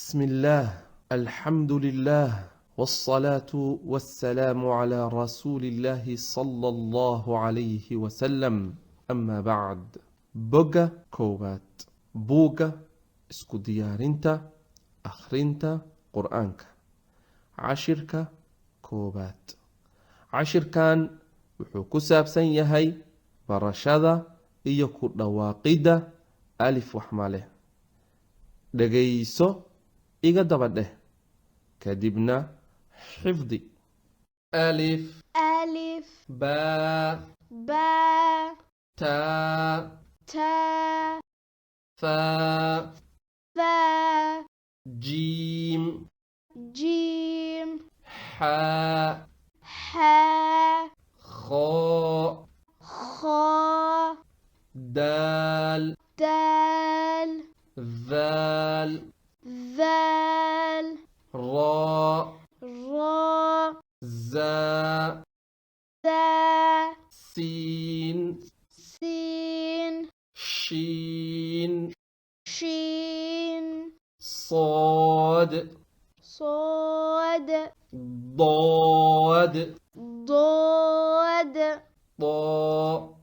بسم الله، الحمد لله، والصلاة والسلام على رسول الله صلى الله عليه وسلم. أما بعد. بوغا كوبات بوغا اسكو ديارينتا أخرينتا قرآنك عشركا كوبات عشركان wuxuu ku saabsan yahay barashada iyo ku dhawaaqida alif wax maleh. Dhageyso iga daba dheh. Kadibna xifdi. Alif ألف ba باء ta تاء fa ثاء jim جيم ha حاء kha خاء dal دال ذال ذال ra راء za ذا sin سين shin شين صاد صاد ضاد ضاد طا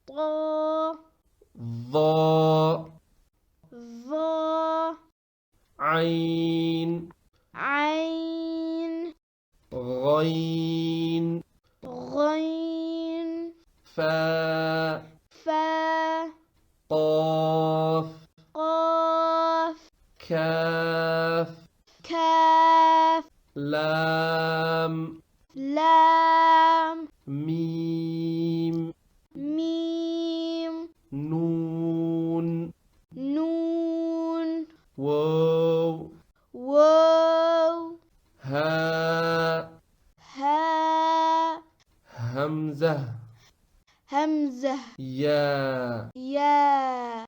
طا ظا ظا عين عين غين غين فا فاء قاف قاف كاف كاف لام لام ميم ميم نون نون واو واو هاء هاء همزة همزة يا يا